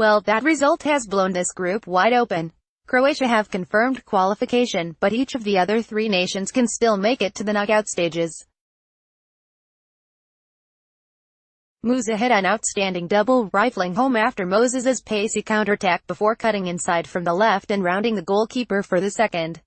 Well, that result has blown this group wide open. Croatia have confirmed qualification, but each of the other three nations can still make it to the knockout stages. Musa hit an outstanding double, rifling home after Moses's pacey counterattack before cutting inside from the left and rounding the goalkeeper for the second.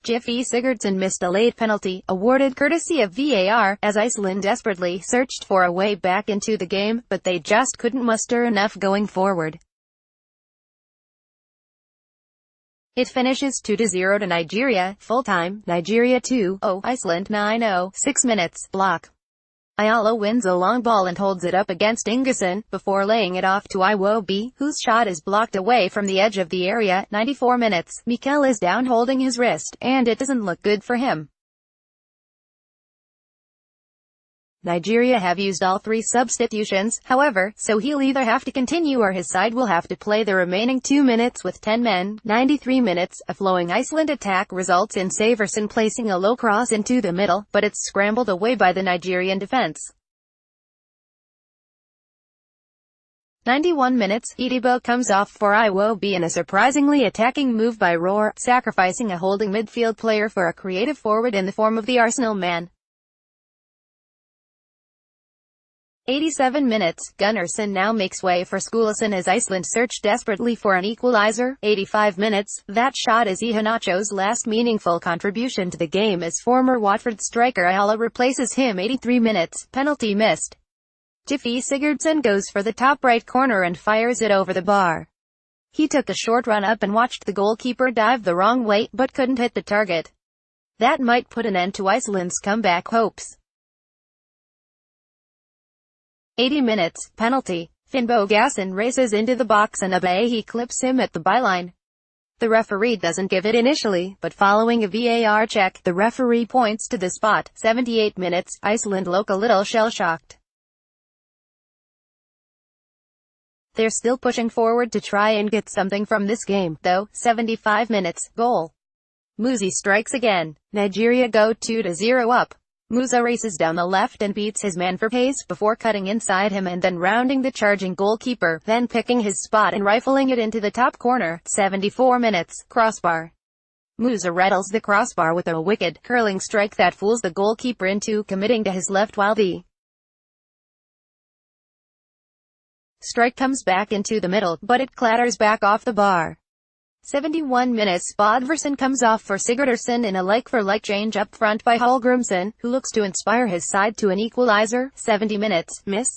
Gylfi Sigurdsson missed a late penalty, awarded courtesy of VAR, as Iceland desperately searched for a way back into the game, but they just couldn't muster enough going forward. It finishes 2-0 to Nigeria, full-time, Nigeria 2-0, Iceland 9-0, 6 minutes, block. Ayala wins a long ball and holds it up against Ingesson, before laying it off to Iwobi, whose shot is blocked away from the edge of the area, 94 minutes, Mikel is down holding his wrist, and it doesn't look good for him. Nigeria have used all three substitutions, however, so he'll either have to continue or his side will have to play the remaining 2 minutes with 10 men, 93 minutes. A flowing Iceland attack results in Saversson placing a low cross into the middle, but it's scrambled away by the Nigerian defense. 91 minutes, Idibo comes off for Iwobi in a surprisingly attacking move by Roar, sacrificing a holding midfield player for a creative forward in the form of the Arsenal man. 87 minutes, Gunnarsson now makes way for Skulason as Iceland search desperately for an equalizer. 85 minutes, that shot is Iheanacho's last meaningful contribution to the game as former Watford striker Ayala replaces him. 83 minutes, penalty missed. Gylfi Sigurdsson goes for the top right corner and fires it over the bar. He took a short run up and watched the goalkeeper dive the wrong way, but couldn't hit the target. That might put an end to Iceland's comeback hopes. 80 minutes, penalty. Finnbo Gasson races into the box and Abehi clips him at the byline. The referee doesn't give it initially, but following a VAR check, the referee points to the spot. 78 minutes, Iceland look a little shell-shocked. They're still pushing forward to try and get something from this game, though. 75 minutes, goal. Musa strikes again. Nigeria go 2-0 up. Musa races down the left and beats his man for pace before cutting inside him and then rounding the charging goalkeeper, then picking his spot and rifling it into the top corner. 74 minutes, crossbar. Musa rattles the crossbar with a wicked, curling strike that fools the goalkeeper into committing to his left while the strike comes back into the middle, but it clatters back off the bar. 71 minutes, Bodvarsson comes off for Sigurdsson in a like-for-like change up front by Hallgrimsson, who looks to inspire his side to an equalizer. 70 minutes, miss.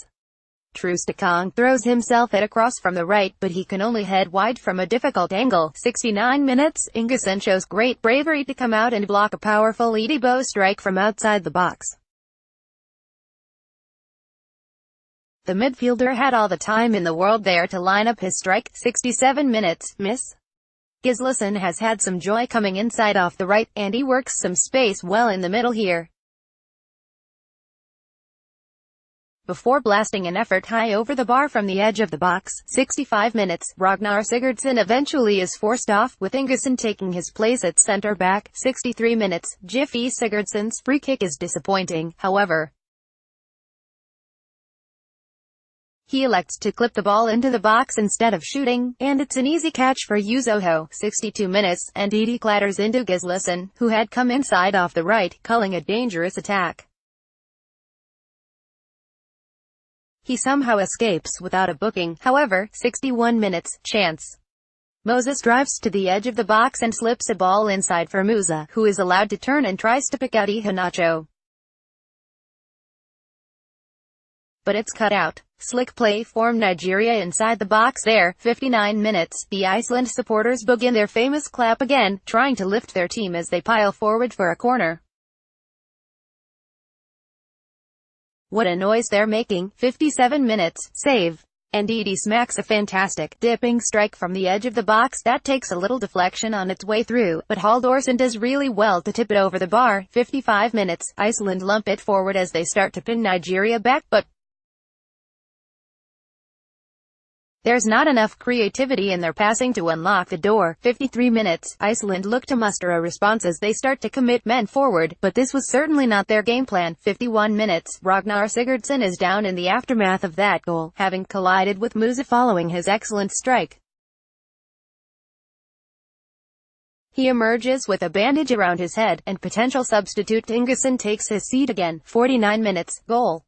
Troost-Ekong throws himself at a cross from the right, but he can only head wide from a difficult angle. 69 minutes, Ingesson shows great bravery to come out and block a powerful Idibo strike from outside the box. The midfielder had all the time in the world there to line up his strike. 67 minutes, miss. Gislason has had some joy coming inside off the right, and he works some space well in the middle here, before blasting an effort high over the bar from the edge of the box. 65 minutes, Ragnar Sigurdsson eventually is forced off, with Ingesson taking his place at centre back. 63 minutes, Gylfi Sigurdsson's free kick is disappointing, however. He elects to clip the ball into the box instead of shooting, and it's an easy catch for Uzoho. 62 minutes, and Ndidi clatters into Gislason, who had come inside off the right, culling a dangerous attack. He somehow escapes without a booking, however. 61 minutes, chance. Moses drives to the edge of the box and slips a ball inside for Musa, who is allowed to turn and tries to pick out Iheanacho, but it's cut out. Slick play from Nigeria inside the box there. 59 minutes, the Iceland supporters begin their famous clap again, trying to lift their team as they pile forward for a corner. What a noise they're making. 57 minutes, save. Ndidi smacks a fantastic, dipping strike from the edge of the box that takes a little deflection on its way through, but Halldorsson does really well to tip it over the bar. 55 minutes, Iceland lump it forward as they start to pin Nigeria back, but There's not enough creativity in their passing to unlock the door. 53 minutes. Iceland look to muster a response as they start to commit men forward, but this was certainly not their game plan. 51 minutes. Ragnar Sigurdsson is down in the aftermath of that goal, having collided with Musa following his excellent strike. He emerges with a bandage around his head, and potential substitute Ingesson takes his seat again. 49 minutes. Goal.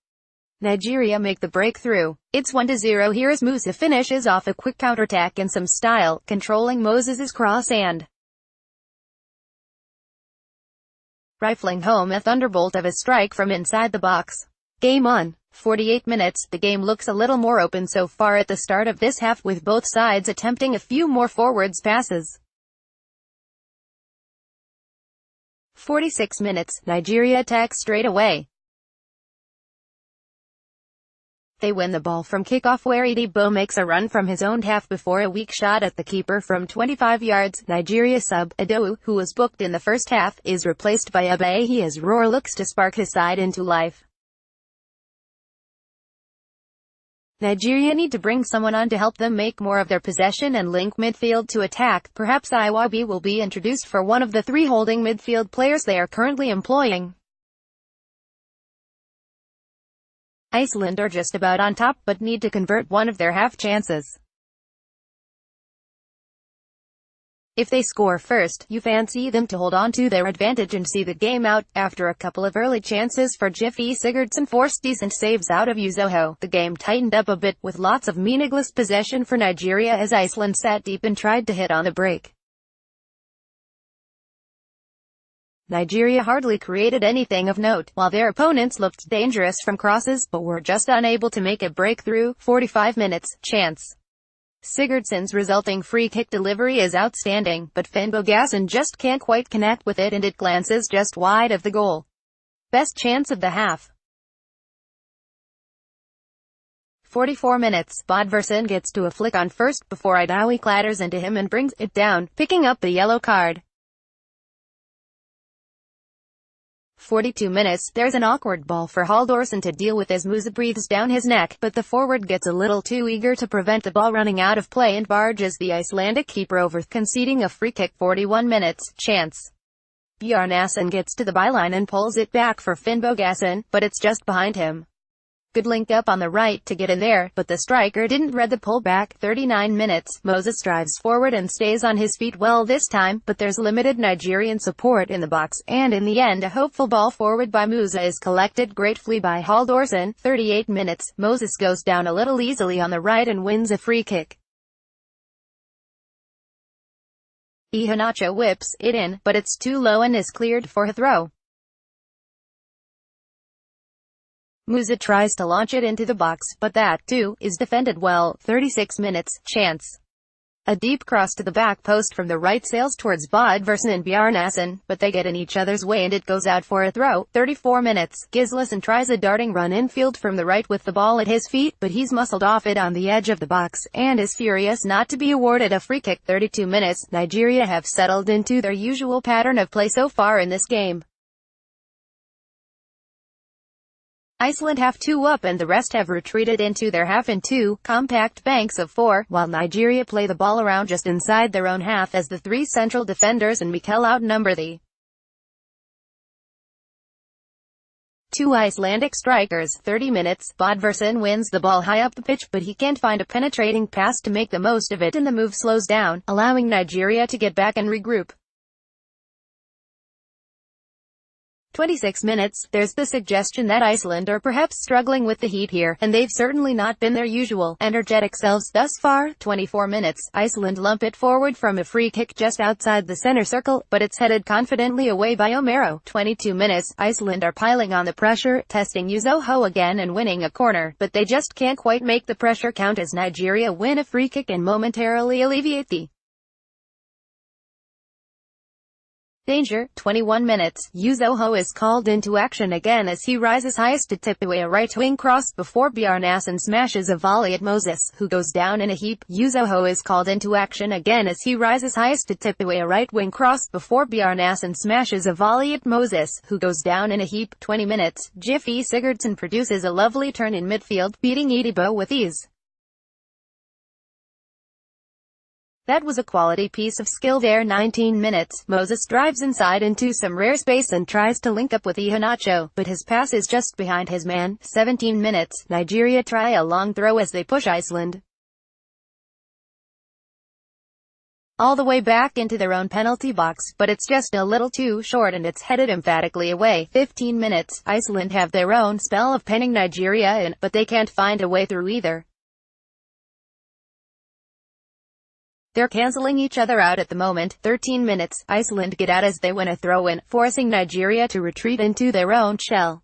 Nigeria make the breakthrough. It's 1-0 here as Musa finishes off a quick counterattack in some style, controlling Moses's cross and rifling home a thunderbolt of a strike from inside the box. Game on. 48 minutes. The game looks a little more open so far at the start of this half, with both sides attempting a few more forwards passes. 46 minutes. Nigeria attacks straight away. They win the ball from kickoff where Idibo makes a run from his own half before a weak shot at the keeper from 25 yards. Nigeria sub, Adou, who was booked in the first half, is replaced by Abayi as Roar looks to spark his side into life. Nigeria need to bring someone on to help them make more of their possession and link midfield to attack. Perhaps Iwobi will be introduced for one of the three holding midfield players they are currently employing. Iceland are just about on top but need to convert one of their half chances. If they score first, you fancy them to hold on to their advantage and see the game out. After a couple of early chances for Jiffy, Sigurdsson forced decent saves out of Uzoho. The game tightened up a bit, with lots of meaningless possession for Nigeria as Iceland sat deep and tried to hit on the break. Nigeria hardly created anything of note, while their opponents looked dangerous from crosses, but were just unable to make a breakthrough. 45 minutes. Chance. Sigurdsson's resulting free kick delivery is outstanding, but Finnbogason just can't quite connect with it and it glances just wide of the goal. Best chance of the half. 44 minutes. Bodvarsson gets to a flick on first before Idawi clatters into him and brings it down, picking up the yellow card. 42 minutes. There's an awkward ball for Halldórsson to deal with as Musa breathes down his neck, but the forward gets a little too eager to prevent the ball running out of play and barges the Icelandic keeper over, conceding a free kick. 41 minutes. Chance. Bjarnason gets to the byline and pulls it back for Finnbogason, but it's just behind him. Good link up on the right to get in there, but the striker didn't read the pullback. 39 minutes. Moses drives forward and stays on his feet well this time, but there's limited Nigerian support in the box, and in the end a hopeful ball forward by Musa is collected gratefully by Halldórsson. 38 minutes. Moses goes down a little easily on the right and wins a free kick. Iheanacho whips it in, but it's too low and is cleared for a throw. Musa tries to launch it into the box, but that, too, is defended well. 36 minutes. Chance. A deep cross to the back post from the right sails towards Bodvarsson and Bjarnason, but they get in each other's way and it goes out for a throw. 34 minutes. Gislason tries a darting run infield from the right with the ball at his feet, but he's muscled off it on the edge of the box, and is furious not to be awarded a free kick. 32 minutes. Nigeria have settled into their usual pattern of play so far in this game. Iceland have 2 up and the rest have retreated into their half in 2 compact banks of 4, while Nigeria play the ball around just inside their own half as the 3 central defenders and Mikel outnumber the 2 Icelandic strikers. 30 minutes. Bodvarsson wins the ball high up the pitch, but he can't find a penetrating pass to make the most of it, and the move slows down, allowing Nigeria to get back and regroup. 26 minutes. There's the suggestion that Iceland are perhaps struggling with the heat here, and they've certainly not been their usual, energetic selves thus far. 24 minutes. Iceland lump it forward from a free kick just outside the center circle, but it's headed confidently away by Omero. 22 minutes. Iceland are piling on the pressure, testing Uzoho again and winning a corner, but they just can't quite make the pressure count as Nigeria win a free kick and momentarily alleviate the danger. 21 minutes. Uzoho is called into action again as he rises highest to tip away a right-wing cross before Bjarnason smashes a volley at Moses, who goes down in a heap. Uzoho is called into action again as he rises highest to tip away a right-wing cross before Bjarnason smashes a volley at Moses, who goes down in a heap. 20 minutes. Jiffy Sigurdsson produces a lovely turn in midfield, beating Idibo with ease. That was a quality piece of skill there. 19 minutes. Moses drives inside into some rare space and tries to link up with Iheanacho, but his pass is just behind his man. 17 minutes. Nigeria try a long throw as they push Iceland all the way back into their own penalty box, but it's just a little too short and it's headed emphatically away. 15 minutes. Iceland have their own spell of penning Nigeria in, but they can't find a way through either. They're cancelling each other out at the moment. 13 minutes. Iceland get out as they win a throw-in, forcing Nigeria to retreat into their own shell.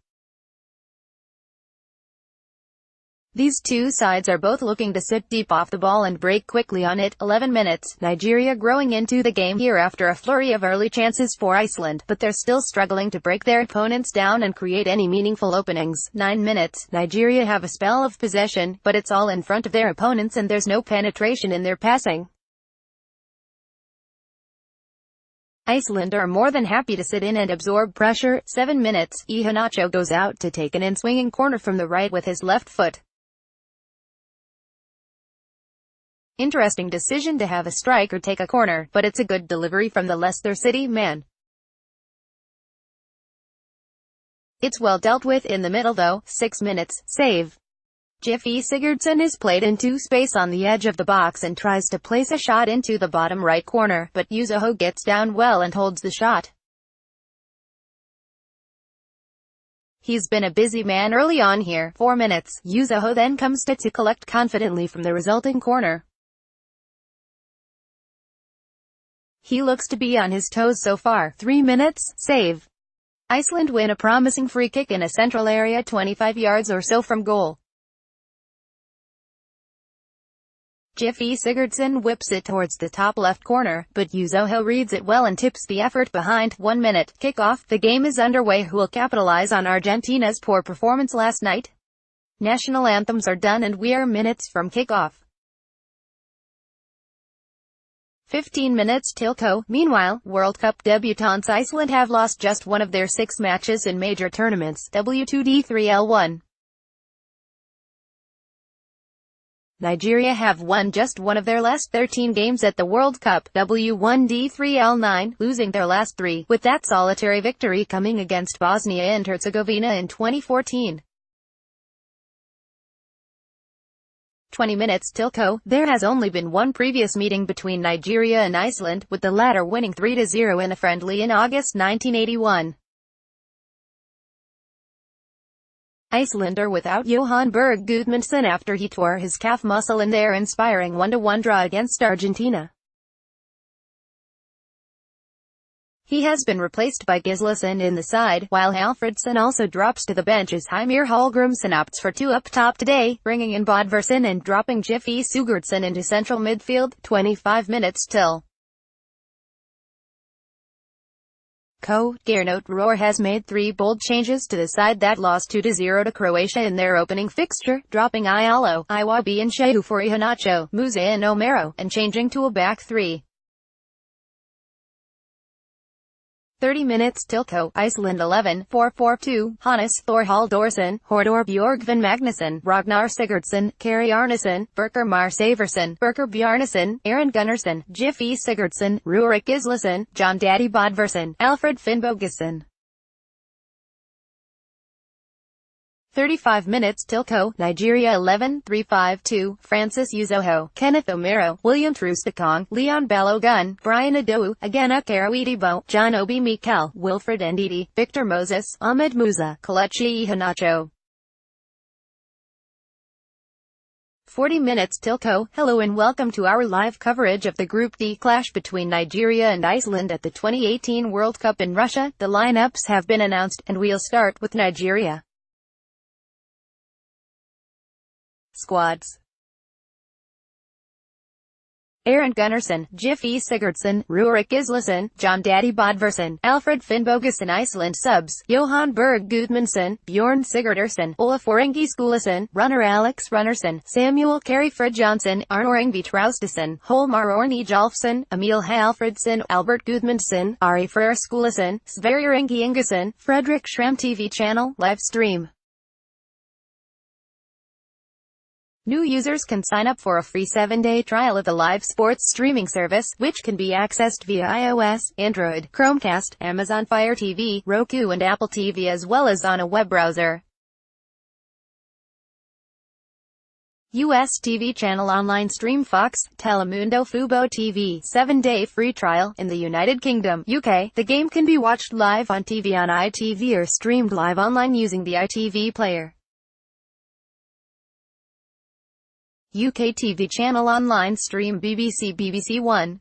These two sides are both looking to sit deep off the ball and break quickly on it. 11 minutes. Nigeria growing into the game here after a flurry of early chances for Iceland, but they're still struggling to break their opponents down and create any meaningful openings. 9 minutes. Nigeria have a spell of possession, but it's all in front of their opponents and there's no penetration in their passing. Iceland are more than happy to sit in and absorb pressure. 7 minutes. Iheanacho goes out to take an in-swinging corner from the right with his left foot. Interesting decision to have a striker take a corner, but it's a good delivery from the Leicester City man. It's well dealt with in the middle though. 6 minutes. Save. Gylfi Sigurdsson is played into space on the edge of the box and tries to place a shot into the bottom right corner, but Yuzoho gets down well and holds the shot. He's been a busy man early on here. 4 minutes. Yuzoho then comes to collect confidently from the resulting corner. He looks to be on his toes so far. 3 minutes. Save. Iceland win a promising free kick in a central area 25 yards or so from goal. Gylfi Sigurdsson whips it towards the top left corner, but Yuzoho reads it well and tips the effort behind. 1 minute. Kick-off. The game is underway. Who will capitalize on Argentina's poor performance last night? National anthems are done and we are minutes from kick-off. 15 minutes till go. Meanwhile, World Cup debutants Iceland have lost just one of their 6 matches in major tournaments. W2D3L1. Nigeria have won just one of their last 13 games at the World Cup. W1D3L9, losing their last 3, with that solitary victory coming against Bosnia and Herzegovina in 2014. 20 minutes till go. There has only been one previous meeting between Nigeria and Iceland, with the latter winning 3-0 in a friendly in August 1981. Iceland are without Johan Berg Gudmundsson after he tore his calf muscle in their inspiring 1-1 draw against Argentina. He has been replaced by Gislason in the side, while Alfredsson also drops to the bench as Heimir Hallgrimsson opts for 2 up top today, bringing in Bodvarsson and dropping Gylfi Sigurdsson into central midfield. 25 minutes till go. Gernot Rohr has made 3 bold changes to the side that lost 2-0 to Croatia in their opening fixture, dropping Ialo, Iwobi and Shehu for Iheanacho, Musa and Omero, and changing to a back 3. 30 minutes till go. Iceland 11, 4-4-2, Hannes Thor Halldórsson, Hordor Björgvin Magnusson, Ragnar Sigurdsson, Kari Arnason, Birkir Mar Saversson, Birkir Bjarnason, Aaron Gunnarsson, Gylfi Sigurdsson, Rurik Gislason, John Daddy Bodvarsson, Alfred Finnbogason. 35 minutes till go. Nigeria 11, 3-5-2, Francis Yuzoho, Kenneth Omero, William Troost-Ekong, Leon Balogun, Brian Adowu, Agena Karawidibo, John Obi Mikel, Wilfred Ndidi, Victor Moses, Ahmed Musa, Kelechi Iheanacho. 40 minutes till go. Hello and welcome to our live coverage of the Group D clash between Nigeria and Iceland at the 2018 World Cup in Russia. The lineups have been announced, and we'll start with Nigeria. Squads: Aaron Gunnarsson, Gylfi Sigurdsson, Rurik Gislason, John Daddy Bodvarsson, Alfred Finnbogason. Iceland subs: Johan Berg Gudmundsson, Bjorn Sigurdarsson, Olafur Ingi Skulason, Runner Alex Runnarsson, Samuel Carey Fridjonsson, Arnor Ingvi Traustason, Holmar Orni Jolfsson, Emil Halfredsson, Albert Gudmundsson, Ari Freyr Skulason, Sverrir Ingi Ingesson, Fredrik Schramm. TV channel, live stream. New users can sign up for a free 7-day trial of the live sports streaming service, which can be accessed via iOS, Android, Chromecast, Amazon Fire TV, Roku and Apple TV, as well as on a web browser. US TV channel online stream Fox, Telemundo Fubo TV, 7-day free trial. In the United Kingdom, UK, the game can be watched live on TV on ITV or streamed live online using the ITV player. UK TV channel online stream BBC One.